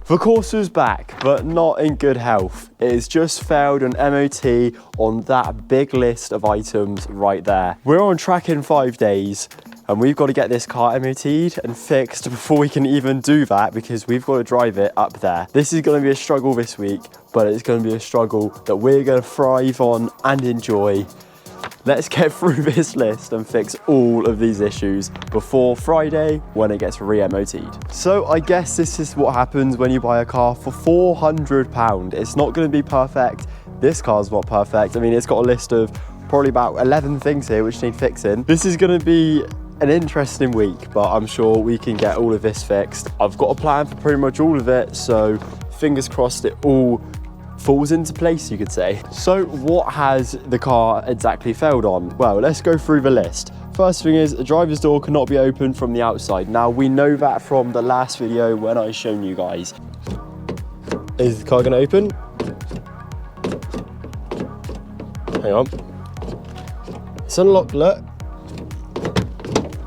The Corsa's back, but not in good health. It has just failed an MOT on that big list of items right there. We're on track in 5 days, and we've got to get this car MOT'd and fixed before we can even do that, because we've got to drive it up there. This is going to be a struggle this week, but it's going to be a struggle that we're going to thrive on and enjoy. Let's get through this list and fix all of these issues before Friday when it gets re-MOT'd. So I guess this is what happens when you buy a car for £400. It's not going to be perfect. This car's not perfect. I mean, it's got a list of probably about 11 things here which need fixing. This is going to be an interesting week, but I'm sure we can get all of this fixed. I've got a plan for pretty much all of it, so fingers crossed it all falls into place, you could say. So what has the car exactly failed on? Well, let's go through the list. First thing is, a driver's door cannot be opened from the outside. Now, we know that from the last video when I shown you guys. Is the car gonna open? Hang on. It's unlocked, look.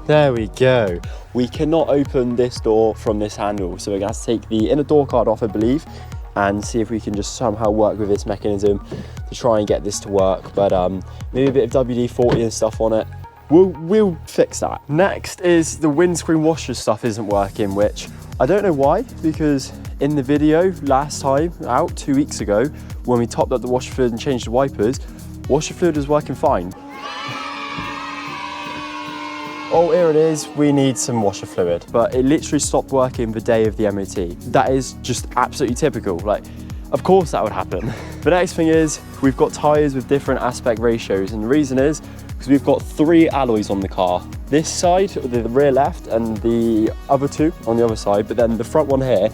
There we go. We cannot open this door from this handle, so we're gonna have to take the inner door card off, I believe, and see if we can just somehow work with this mechanism to try and get this to work. But maybe a bit of WD-40 and stuff on it. We'll fix that. Next is the windscreen washer stuff isn't working, which I don't know why, because in the video last time out, 2 weeks ago, when we topped up the washer fluid and changed the wipers, washer fluid was working fine. Oh, here it is, we need some washer fluid. But it literally stopped working the day of the MOT. That is just absolutely typical. Like, of course that would happen. The next thing is, we've got tyres with different aspect ratios, and the reason is, because we've got 3 alloys on the car. This side, the rear left, and the other 2 on the other side, but then the front one here,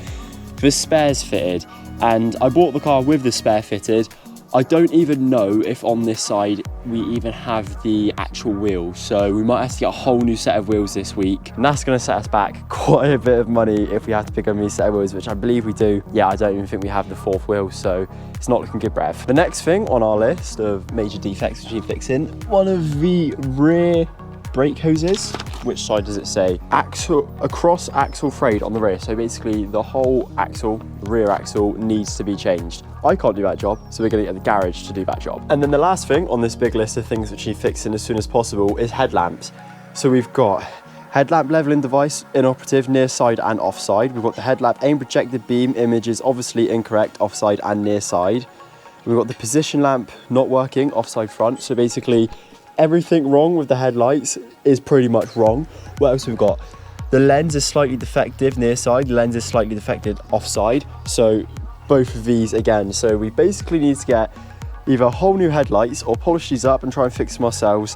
the spare's fitted, and I bought the car with the spare fitted. I don't even know if on this side we even have the actual wheels, so we might have to get a whole new set of wheels this week, and that's going to set us back quite a bit of money if we have to pick up a new set of wheels, which I believe we do. Yeah, I don't even think we have the 4th wheel, so it's not looking good, Brev. The next thing on our list of major defects which need fixing, one of the rear brake hoses. Which side does it say? Across axle frayed on the rear. So basically the whole axle, the rear axle, needs to be changed. I can't do that job, so we're gonna get the garage to do that job. And then the last thing on this big list of things which need fixing as soon as possible is headlamps. So we've got headlamp leveling device inoperative near side and offside. We've got the headlamp aim projected beam image is obviously incorrect offside and near side. We've got the position lamp not working offside front. So basically everything wrong with the headlights is pretty much wrong. What else we've got? The lens is slightly defective near side, the lens is slightly defective offside. So both of these again. So we basically need to get either whole new headlights or polish these up and try and fix them ourselves.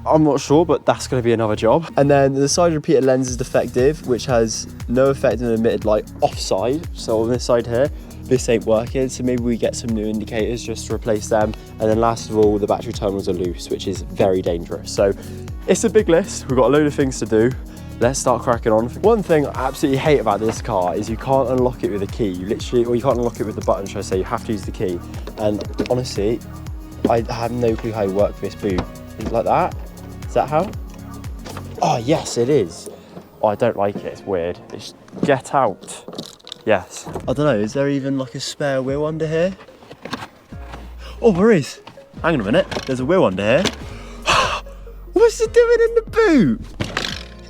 I'm not sure, but that's going to be another job. And then the side repeater lens is defective, which has no effect on the emitted light offside. So on this side here, this ain't working, so maybe we get some new indicators just to replace them. And then last of all, the battery terminals are loose, which is very dangerous. So it's a big list. We've got a load of things to do. Let's start cracking on. One thing I absolutely hate about this car is you can't unlock it with a key. You literally, or you can't unlock it with the button, should I say. You have to use the key. And honestly, I have no clue how you work this boot. Is it like that? Is that how? Oh, yes, it is. Oh, I don't like it. It's weird. It's get out. Yes. I don't know, is there even like a spare wheel under here? Oh, there is. Hang on a minute, there's a wheel under here. What's it doing in the boot?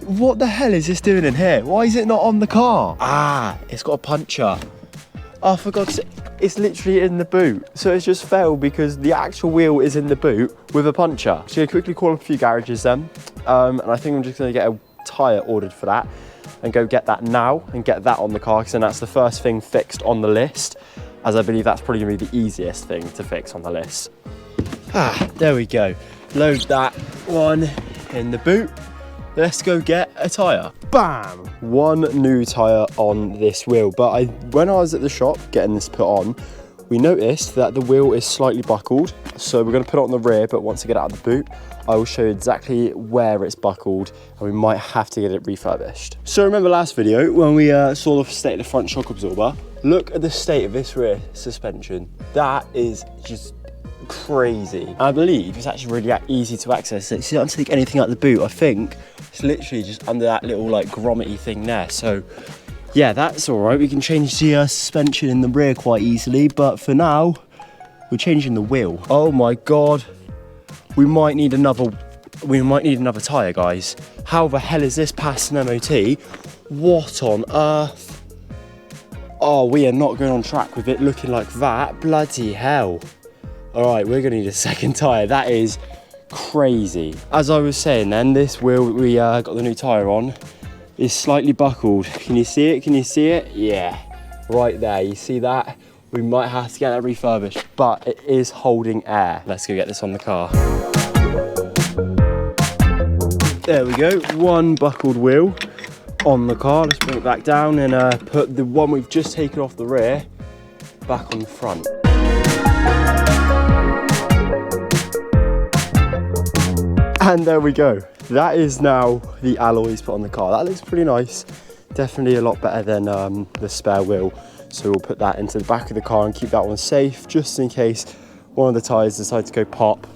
What the hell is this doing in here? Why is it not on the car? Ah, it's got a puncture. Oh, for God's sake, it's literally in the boot. So it's just failed because the actual wheel is in the boot with a puncture. So I'm gonna quickly call up a few garages then. And I think I'm just gonna get a tyre ordered for that and go get that now and get that on the car, because then that's the first thing fixed on the list, as I believe that's probably gonna be the easiest thing to fix on the list. Ah, there we go. Load that one in the boot. Let's go get a tyre. Bam! One new tyre on this wheel, but when I was at the shop getting this put on, we noticed that the wheel is slightly buckled. So we're gonna put it on the rear, but once I get out of the boot, I will show you exactly where it's buckled, and we might have to get it refurbished. So remember last video when we saw the state of the front shock absorber? Look at the state of this rear suspension. That is just crazy. I believe it's actually really easy to access. So you don't take anything out of the boot. I think it's literally just under that little like grommet-y thing there. So yeah, that's all right. We can change the suspension in the rear quite easily, but for now, we're changing the wheel. Oh my God. We might need another tyre, guys. How the hell is this past an MOT? What on earth? Oh, we are not going on track with it looking like that. Bloody hell. All right, we're gonna need a second tyre. That is crazy. As I was saying then, this wheel we got the new tyre on is slightly buckled. Can you see it? Can you see it? Yeah, right there. You see that? We might have to get that refurbished, but it is holding air. Let's go get this on the car. There we go, one buckled wheel on the car. Let's bring it back down and put the one we've just taken off the rear back on the front. And there we go. That is now the alloys put on the car. That looks pretty nice. Definitely a lot better than the spare wheel. So we'll put that into the back of the car and keep that one safe, just in case one of the tyres decides to go pop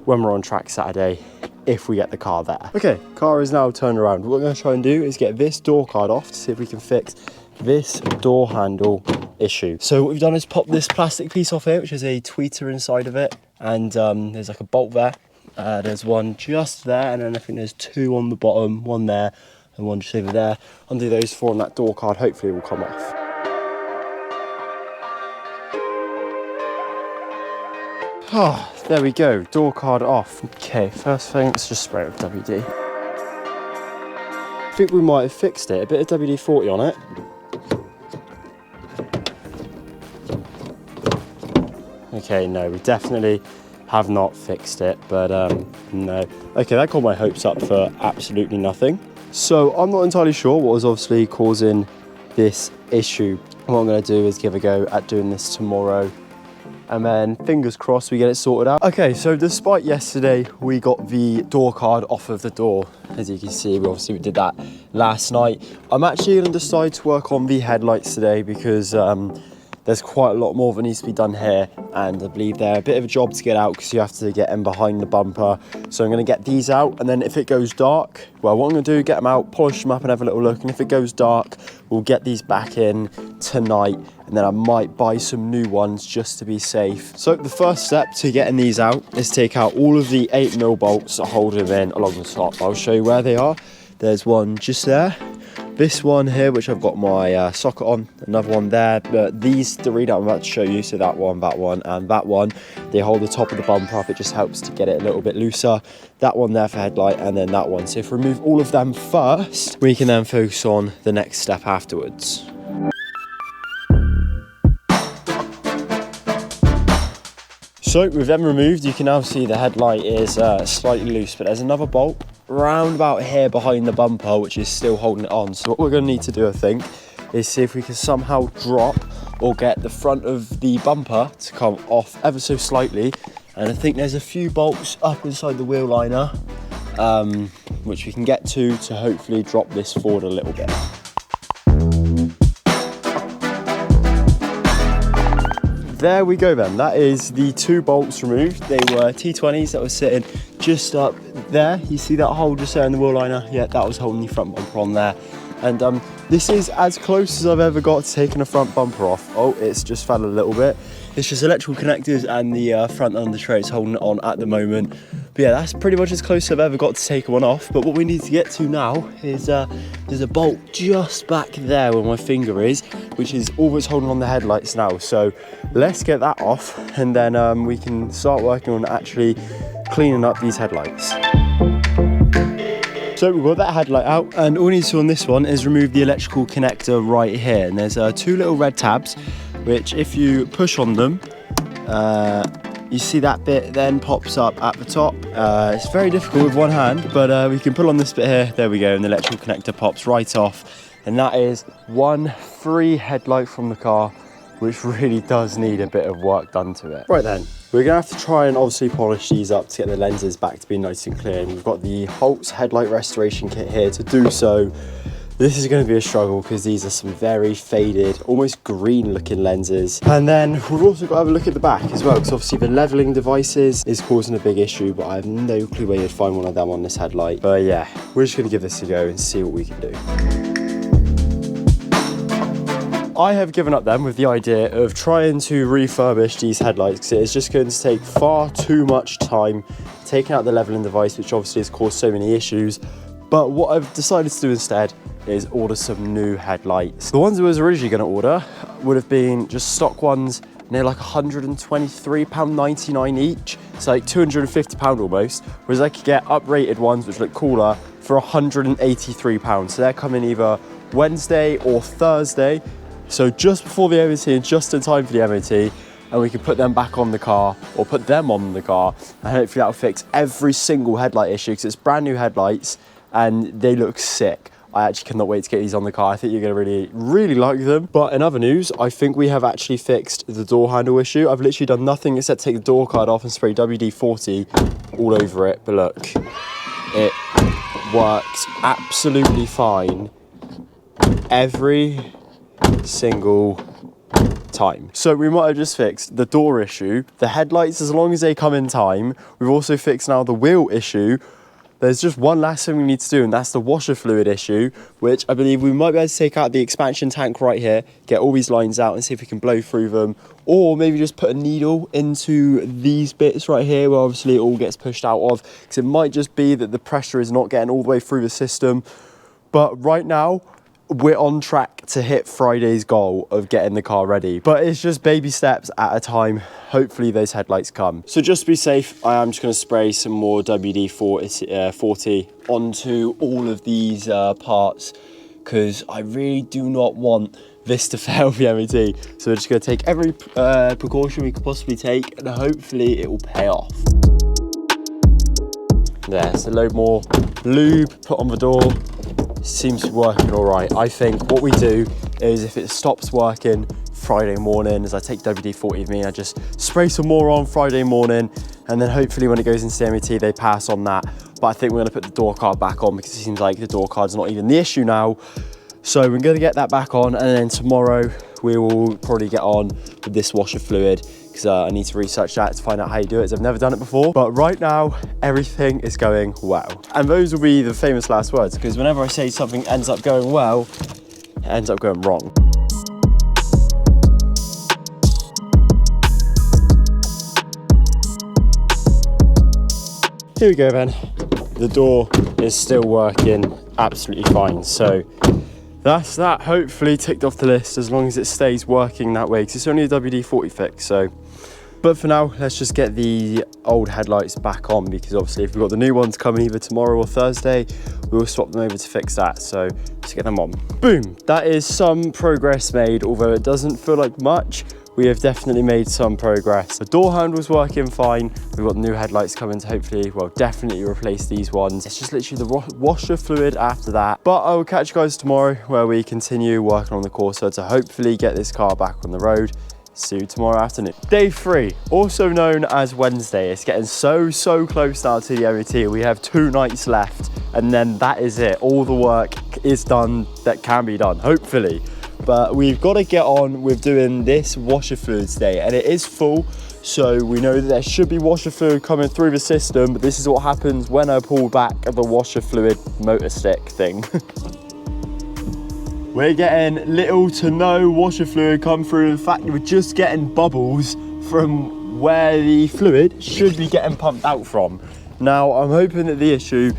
when we're on track Saturday, if we get the car there. Okay, car is now turned around. What we're going to try and do is get this door card off to see if we can fix this door handle issue. So what we've done is pop this plastic piece off here, which is a tweeter inside of it, and there's like a bolt there. There's one just there, and then I think there's two on the bottom, one there and one just over there. Undo those four on that door card, hopefully it will come off. Oh, there we go, door card off. Okay, first thing, let's just spray it with WD. I think we might have fixed it, a bit of WD-40 on it. Okay, no, we definitely have not fixed it, but no. Okay, that got my hopes up for absolutely nothing. So I'm not entirely sure what was obviously causing this issue. What I'm gonna do is give a go at doing this tomorrow, and then fingers crossed we get it sorted out. Okay, so despite yesterday, we got the door card off of the door. As you can see, we did that last night. I'm actually gonna decide to work on the headlights today because there's quite a lot more that needs to be done here, and I believe they're a bit of a job to get out because you have to get in behind the bumper. So I'm gonna get these out, and then if it goes dark, well, what I'm gonna do, get them out, polish them up and have a little look, and if it goes dark, we'll get these back in tonight, and then I might buy some new ones just to be safe. So the first step to getting these out is take out all of the 8mm bolts that hold them in along the top. I'll show you where they are. There's one just there. This one here, which I've got my socket on, another one there, but these three that I'm about to show you, so that one, and that one, they hold the top of the bumper up. It just helps to get it a little bit looser. That one there for headlight, and then that one. So if we remove all of them first, we can then focus on the next step afterwards. So with them removed, you can now see the headlight is slightly loose, but there's another bolt round about here behind the bumper which is still holding it on. So what we're going to need to do, I think, is see if we can somehow drop or get the front of the bumper to come off ever so slightly. And I think there's a few bolts up inside the wheel liner which we can get to hopefully drop this forward a little bit. There we go then, that is the two bolts removed. They were T20s that were sitting just up there. You see that hole just there in the wheel liner? Yeah, that was holding the front bumper on there. And this is as close as I've ever got to taking a front bumper off. Oh, it's just fell a little bit. It's just electrical connectors and the front under tray is holding it on at the moment. But yeah, that's pretty much as close as I've ever got to taking one off. But what we need to get to now is there's a bolt just back there where my finger is, which is all that's holding on the headlights now. So let's get that off, and then we can start working on actually cleaning up these headlights. So we've got that headlight out, and all we need to do on this one is remove the electrical connector right here. And there's two little red tabs, which if you push on them, you see that bit then pops up at the top. It's very difficult with one hand, but we can pull on this bit here. There we go, and the electrical connector pops right off. And that is one free headlight from the car, which really does need a bit of work done to it. Right then, we're gonna have to try and obviously polish these up to get the lenses back to be nice and clear. And we've got the Holt's headlight restoration kit here to do so. This is going to be a struggle because these are some very faded, almost green looking lenses. And then we've also got to have a look at the back as well, because obviously the leveling devices is causing a big issue, but I have no clue where you'd find one of them on this headlight. But yeah, we're just going to give this a go and see what we can do. I have given up then with the idea of trying to refurbish these headlights, because it is just going to take far too much time taking out the leveling device, which obviously has caused so many issues. But what I've decided to do instead is order some new headlights. The ones I was originally going to order would have been just stock ones, and they're like £123.99 each. It's like £250 almost, whereas I could get uprated ones which look cooler for £183. So they're coming either Wednesday or Thursday, so just before the MOT and just in time for the MOT, and we can put them back on the car, or put them on the car, and hopefully that'll fix every single headlight issue, because it's brand new headlights and they look sick. I actually cannot wait to get these on the car. I think you're gonna really like them. But in other news, I think we have actually fixed the door handle issue. I've literally done nothing except take the door card off and spray WD-40 all over it. But look, it works absolutely fine every single time. So we might have just fixed the door issue, the headlights as long as they come in time. We've also fixed now the wheel issue. There's just one last thing we need to do, and that's the washer fluid issue, which I believe we might be able to take out the expansion tank right here, get all these lines out and see if we can blow through them, or maybe just put a needle into these bits right here where obviously it all gets pushed out of, because it might just be that the pressure is not getting all the way through the system. But right now, we're on track to hit Friday's goal of getting the car ready, but it's just baby steps at a time. Hopefully those headlights come. So just to be safe, I am just going to spray some more WD-40 onto all of these parts, because I really do not want this to fail the MOT. So we're just going to take every precaution we could possibly take, and hopefully it will pay off. There's a load more lube put on the door. Seems to be working all right. I think what we do is, if it stops working Friday morning, as I take WD-40 with me, I just spray some more on Friday morning, and then hopefully when it goes into the MOT they pass on that. But I think we're going to put the door card back on, because it seems like the door card's not even the issue now. So we're going to get that back on, and then tomorrow we will probably get on with this washer fluid, because I need to research that to find out how you do it, as I've never done it before. But right now, everything is going well. And those will be the famous last words, because whenever I say something ends up going well, it ends up going wrong. Here we go then. The door is still working absolutely fine. So that's that hopefully ticked off the list, as long as it stays working that way, because it's only a WD-40 fix. So, but for now, let's just get the old headlights back on, because obviously if we've got the new ones coming either tomorrow or Thursday, we will swap them over to fix that. So let's get them on. Boom, that is some progress made, although it doesn't feel like much. We have definitely made some progress. The door handle's working fine. We've got new headlights coming to hopefully, well, definitely replace these ones. It's just literally the washer fluid after that. But I will catch you guys tomorrow, where we continue working on the Corsa to hopefully get this car back on the road. See you tomorrow afternoon. Day 3, also known as Wednesday. It's getting so close now to the MOT. We have 2 nights left, and then that is it. All the work is done that can be done, hopefully. But we've got to get on with doing this washer fluid today, and it is full, so we know that there should be washer fluid coming through the system, but this is what happens when I pull back the washer fluid motor stick thing. We're getting little to no washer fluid come through. In fact, we're just getting bubbles from where the fluid should be getting pumped out from. Now, I'm hoping that the issue,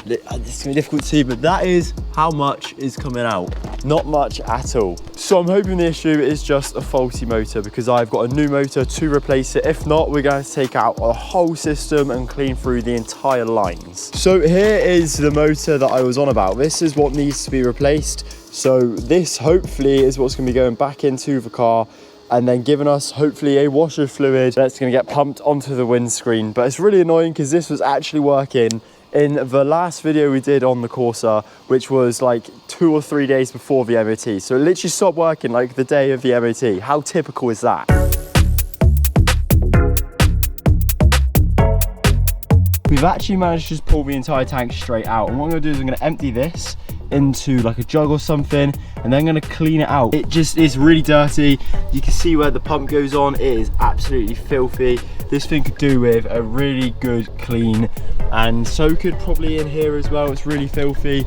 it's going to be difficult to see, but that is how much is coming out. Not much at all. So I'm hoping the issue is just a faulty motor, because I've got a new motor to replace it. If not, we're going to take out a whole system and clean through the entire lines. So here is the motor that I was on about. This is what needs to be replaced. So this hopefully is what's going to be going back into the car, and then giving us hopefully a washer fluid that's going to get pumped onto the windscreen. But it's really annoying, because this was actually working in the last video we did on the Corsa, which was like 2 or 3 days before the MOT. So it literally stopped working like the day of the MOT. How typical is that? We've actually managed to just pull the entire tank straight out. And what I'm gonna do is I'm gonna empty this into like a jug or something, and then I'm gonna clean it out. It just is really dirty. You can see where the pump goes on. It is absolutely filthy. This thing could do with a really good clean, and so could probably in here as well. It's really filthy.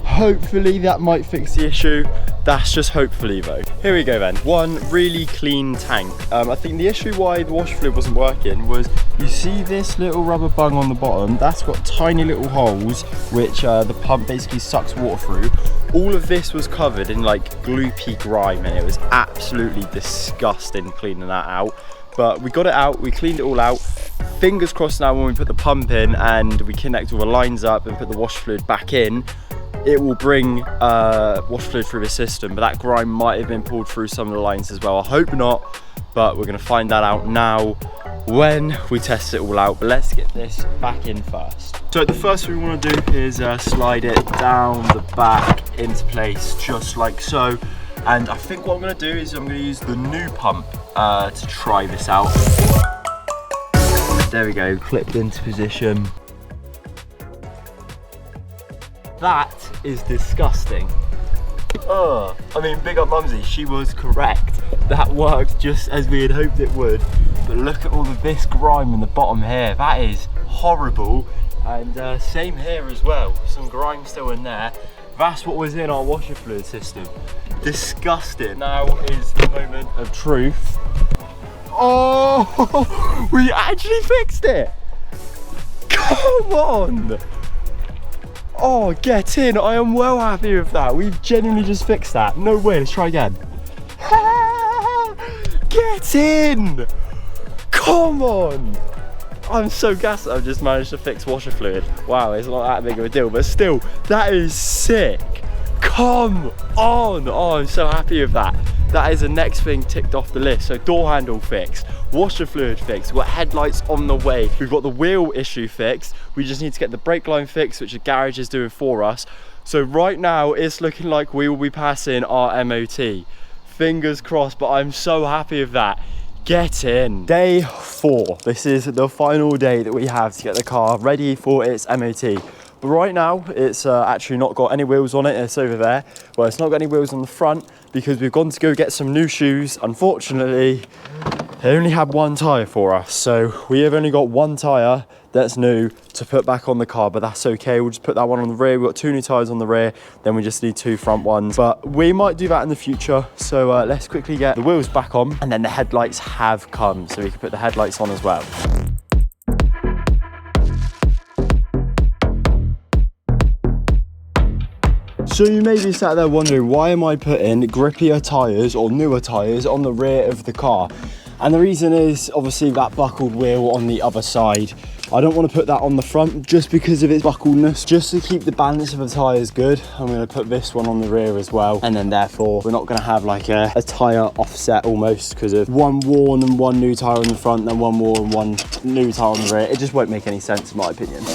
Hopefully that might fix the issue. That's just hopefully though. Here we go then. One really clean tank. I think the issue why the washer fluid wasn't working was, you see this little rubber bung on the bottom, that's got tiny little holes which the pump basically sucks water through. All of this was covered in like gloopy grime and it was absolutely disgusting cleaning that out. But we got it out, we cleaned it all out. Fingers crossed now when we put the pump in and we connect all the lines up and put the washer fluid back in, it will bring washer fluid through the system, but that grime might have been pulled through some of the lines as well. I hope not, but we're gonna find that out now when we test it all out. But let's get this back in first. So the first thing we wanna do is slide it down the back into place, just like so. And I think what I'm gonna do is I'm gonna use the new pump to try this out. There we go, clipped into position. That is disgusting. I mean, big up Mumsy, she was correct. That worked just as we had hoped it would. But look at all of this grime in the bottom here. That is horrible. And same here as well. Some grime still in there. That's what was in our washer fluid system. Disgusting. Now is the moment of truth. Oh, we actually fixed it. Come on. Oh, get in. I am well happy with that. We've genuinely just fixed that. No way, let's try again. Get in. Come on. I'm so gassed that I've just managed to fix washer fluid. Wow, it's not that big of a deal, but still, that is sick. Come on. Oh, I'm so happy with that. That is the next thing ticked off the list. So door handle fixed, washer fluid fixed, we've got headlights on the way, we've got the wheel issue fixed, we just need to get the brake line fixed, which the garage is doing for us. So right now it's looking like we will be passing our MOT. Fingers crossed, but I'm so happy with that. Get in. Day 4. This is the final day that we have to get the car ready for its MOT. But right now it's actually not got any wheels on it. It's over there. Well, it's not got any wheels on the front because we've gone to go get some new shoes. Unfortunately, they only had one tyre for us, so we have only got one tyre that's new to put back on the car, but that's okay. We'll just put that one on the rear. We've got 2 new tyres on the rear, then we just need 2 front ones, but we might do that in the future. So let's quickly get the wheels back on, and then the headlights have come, so we can put the headlights on as well. So you may be sat there wondering, why am I putting grippier tyres or newer tyres on the rear of the car? And the reason is obviously that buckled wheel on the other side. I don't want to put that on the front just because of its buckledness. Just to keep the balance of the tyres good, I'm going to put this one on the rear as well. And then therefore we're not going to have like a tyre offset almost because of one worn and one new tyre on the front, then one worn and one new tyre on the rear. It just won't make any sense in my opinion.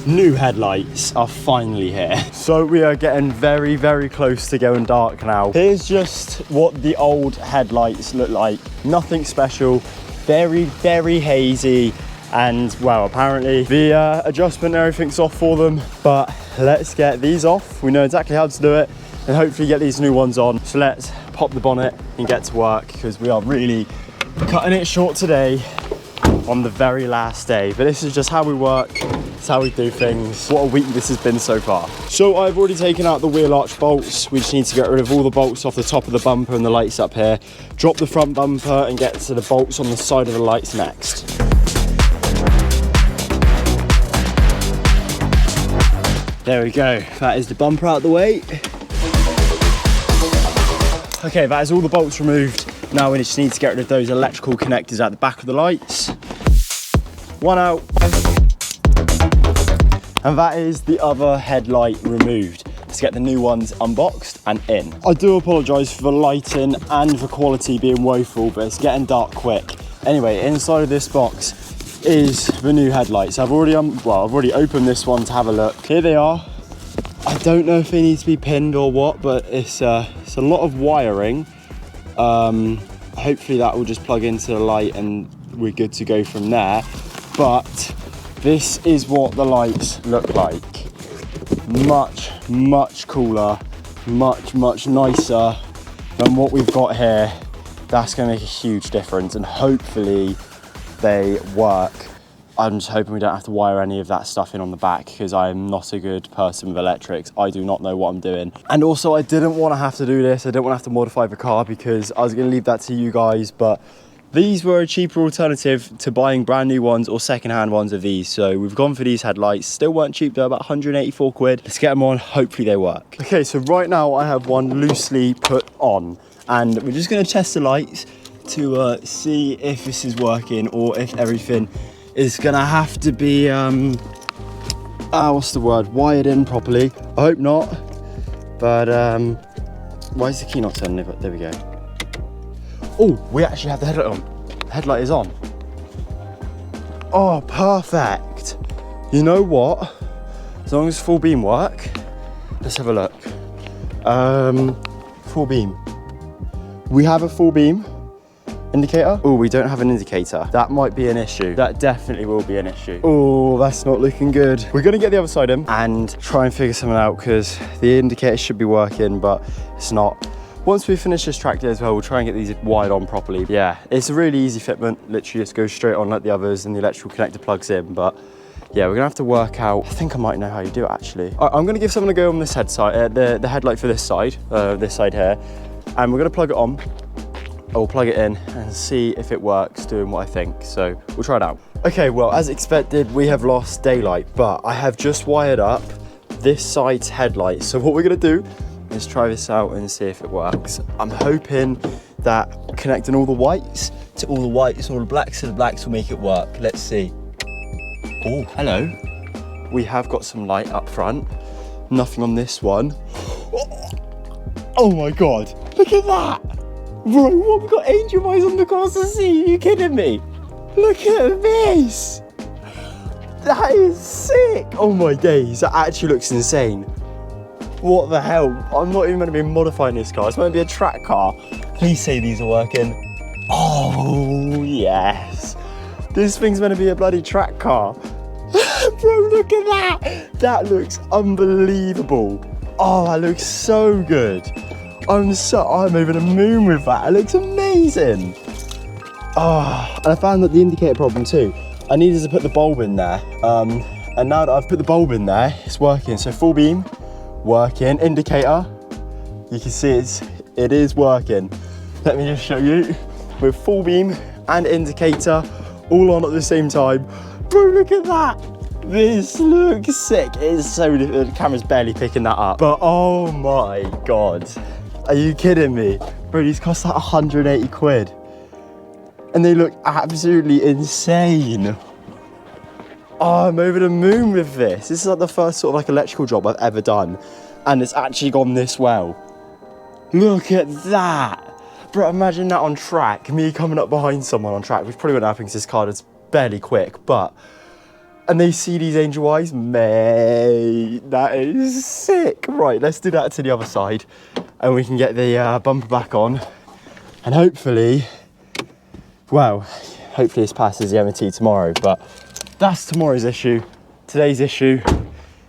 New headlights are finally here. So we are getting very, very close to going dark now. Here's just what the old headlights look like. Nothing special, very, very hazy. And well, apparently the adjustment and everything's off for them, but let's get these off. We know exactly how to do it and hopefully get these new ones on. So let's pop the bonnet and get to work because we are really cutting it short today on the very last day. But this is just how we work. It's how we do things. What a week this has been so far. So I've already taken out the wheel arch bolts. We just need to get rid of all the bolts off the top of the bumper and the lights up here. Drop the front bumper and get to the bolts on the side of the lights next. There we go. That is the bumper out of the way. Okay, that is all the bolts removed. Now we just need to get rid of those electrical connectors at the back of the lights. One out. And that is the other headlight removed. Let's get the new ones unboxed and in. I do apologise for the lighting and the quality being woeful, but it's getting dark quick. Anyway, inside of this box is the new headlights. I've already opened this one to have a look. Here they are. I don't know if they need to be pinned or what, but it's a lot of wiring. Hopefully that will just plug into the light and we're good to go from there. But this is what the lights look like. Much, much cooler, much, much nicer than what we've got here. That's gonna make a huge difference and hopefully they work. I'm just hoping we don't have to wire any of that stuff in on the back, because I am not a good person with electrics. I do not know what I'm doing. And also I didn't want to have to do this. I didn't want to have to modify the car, because I was going to leave that to you guys, but these were a cheaper alternative to buying brand new ones or secondhand ones of these. So we've gone for these headlights. Still weren't cheap though, about 184 quid. Let's get them on, hopefully they work. Okay, so right now I have one loosely put on, and we're just gonna test the lights to see if this is working or if everything is gonna have to be, what's the word, wired in properly. I hope not, but why is the key not turning? There we go. Oh, we actually have the headlight on. The headlight is on. Oh, perfect. You know what? As long as full beam work, let's have a look. Full beam. We have a full beam indicator. Oh, we don't have an indicator. That might be an issue. That definitely will be an issue. Oh, that's not looking good. We're gonna get the other side in and try and figure something out, because the indicator should be working, but it's not. Once we finish this track day as well, we'll try and get these wired on properly. Yeah, it's a really easy fitment. Literally just goes straight on like the others and the electrical connector plugs in. But yeah, we're gonna have to work out. I think I might know how you do it actually. I'm gonna give someone a go on this the headlight for this side here. And we're gonna plug it on. I'll plug it in and see if it works doing what I think. So we'll try it out. Okay, well, as expected, we have lost daylight, but I have just wired up this side's headlight. So what we're gonna do, let's try this out and see if it works. I'm hoping that connecting all the whites to all the whites, all the blacks to the blacks will make it work. Let's see. Oh, hello. We have got some light up front. Nothing on this one. Oh my God, look at that. Bro, what, we've got angel eyes on the corsa C, are you kidding me? Look at this. That is sick. Oh my days, that actually looks insane. What the hell? I'm not even going to be modifying this car. It's going to be a track car. Please say these are working. Oh, yes. This thing's going to be a bloody track car. Bro, look at that. That looks unbelievable. Oh, that looks so good. I'm over the moon with that. It looks amazing. Oh, and I found that the indicator problem too. I needed to put the bulb in there. And now that I've put the bulb in there, it's working. So full beam. Working. Indicator, you can see it is working. Let me just show you with full beam and indicator all on at the same time. Bro, look at that. This looks sick. It's so, the camera's barely picking that up, but oh my God, are you kidding me? Bro, these cost like 180 quid and they look absolutely insane. Oh, I'm over the moon with this. This is like the first sort of like electrical job I've ever done, and it's actually gone this well. Look at that. Bro, imagine that on track, me coming up behind someone on track, which probably won't happen because this car is barely quick, but, and they see these angel eyes, mate, that is sick. Right, let's do that to the other side, and we can get the bumper back on, and hopefully, well, hopefully this passes the MOT tomorrow, but that's tomorrow's issue. Today's issue,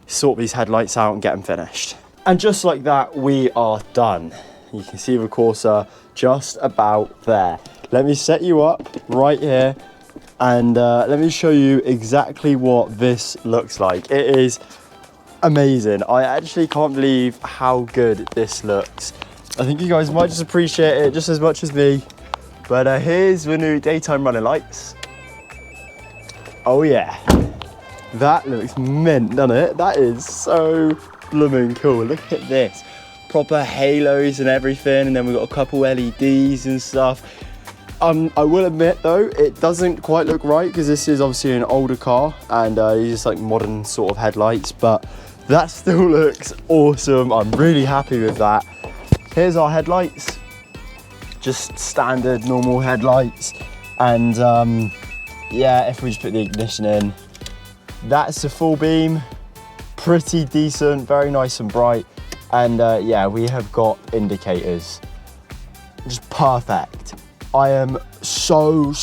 sort these headlights out and get them finished. And just like that, we are done. You can see the Corsa just about there. Let me set you up right here and let me show you exactly what this looks like. It is amazing. I actually can't believe how good this looks. I think you guys might just appreciate it just as much as me. But here's the new daytime running lights. Oh yeah, that looks mint, doesn't it? That is so blooming cool. Look at this, proper halos and everything, and then we've got a couple LEDs and stuff. I will admit though, it doesn't quite look right because this is obviously an older car and these just like modern sort of headlights, but that still looks awesome. I'm really happy with that. Here's our headlights, just standard normal headlights, and yeah, if we just put the ignition in, that's the full beam, pretty decent, very nice and bright, and yeah, we have got indicators, just perfect. I am so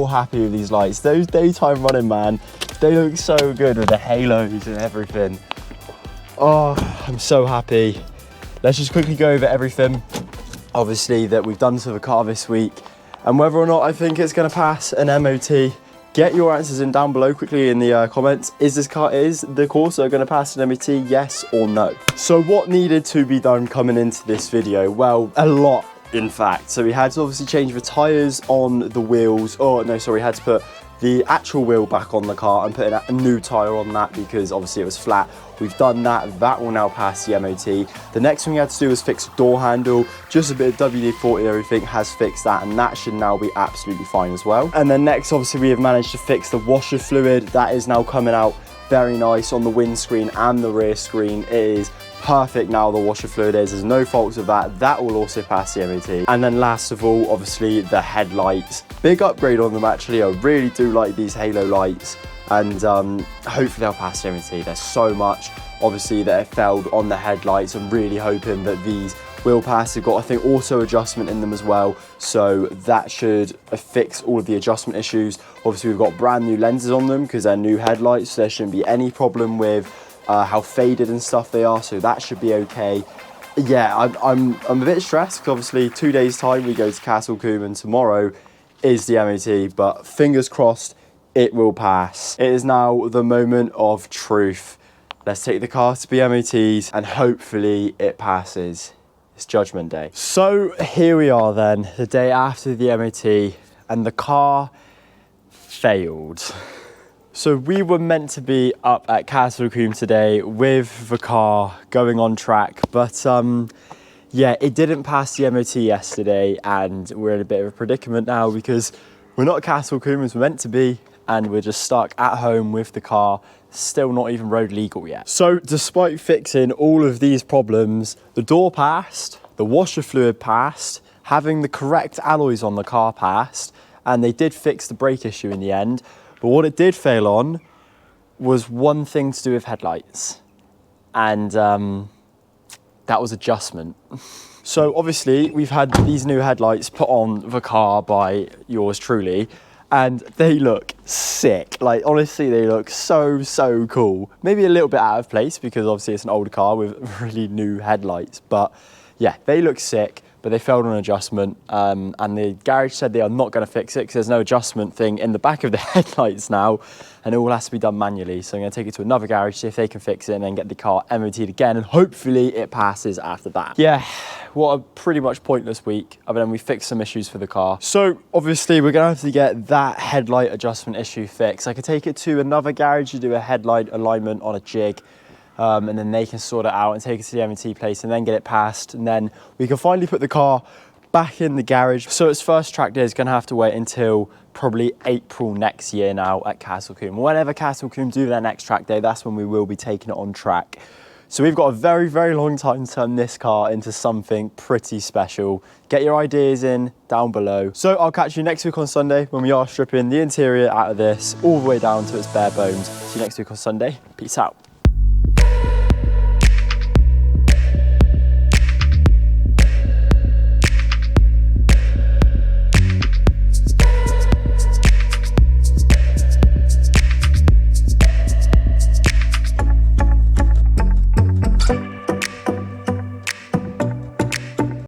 happy with these lights. Those daytime running, man, they look so good with the halos and everything. Oh, I'm so happy. Let's just quickly go over everything, obviously, that we've done to the car this week, and whether or not I think it's going to pass an MOT. Get your answers in down below quickly in the comments. Is the Corsa going to pass an MOT, yes or no? So what needed to be done coming into this video? Well, a lot, in fact. So we had to obviously change the tyres on the wheels. Oh, no, sorry, we had to put the actual wheel back on the car and put a new tyre on that because obviously it was flat. We've done that. That will now pass the MOT. The next thing we had to do was fix the door handle. Just a bit of WD-40 and everything has fixed that, and that should now be absolutely fine as well. And then next, obviously, we have managed to fix the washer fluid. That is now coming out very nice on the windscreen and the rear screen. It is perfect now, the washer fluid is. There's no faults with that. That will also pass the MOT. And then last of all, obviously, the headlights. Big upgrade on them, actually. I really do like these halo lights. And hopefully they'll pass the MOT. There's so much, obviously, that it failed on the headlights. I'm really hoping that these will pass. They've got, I think, auto adjustment in them as well. So that should fix all of the adjustment issues. Obviously, we've got brand new lenses on them because they're new headlights. So there shouldn't be any problem with how faded and stuff they are. So that should be okay. Yeah, I'm a bit stressed because obviously 2 days time we go to Castle Combe and tomorrow is the MOT, but fingers crossed it will pass. It is now the moment of truth. Let's take the car to be MOT'd and hopefully it passes. It's Judgment Day. So here we are then, the day after the MOT, and the car failed. So we were meant to be up at Castle Combe today with the car going on track, but yeah, it didn't pass the MOT yesterday, and we're in a bit of a predicament now because we're not at Castle Combe as we're meant to be, and we're just stuck at home with the car, still not even road legal yet. So despite fixing all of these problems, the door passed, the washer fluid passed, having the correct alloys on the car passed, and they did fix the brake issue in the end. But what it did fail on was one thing to do with headlights, and that was adjustment. So obviously we've had these new headlights put on the car by yours truly, and they look sick. Like, honestly, they look so cool. Maybe a little bit out of place because obviously it's an old car with really new headlights, but yeah, they look sick. But they failed on adjustment, and the garage said they are not going to fix it because there's no adjustment thing in the back of the headlights now, and it all has to be done manually. So I'm going to take it to another garage, see if they can fix it, and then get the car MOT'd again, and hopefully it passes after that. Yeah, what a pretty much pointless week. But then we fixed some issues for the car. So obviously we're going to have to get that headlight adjustment issue fixed. I could take it to another garage to do a headlight alignment on a jig. And then they can sort it out and take it to the MOT place and then get it passed, and then we can finally put the car back in the garage. So its first track day is going to have to wait until probably April next year now at Castle Combe. Whenever Castle Combe do their next track day, that's when we will be taking it on track. So we've got a very long time to turn this car into something pretty special. Get your ideas in down below. So I'll catch you next week on Sunday when we are stripping the interior out of this all the way down to its bare bones. See you next week on Sunday. Peace out.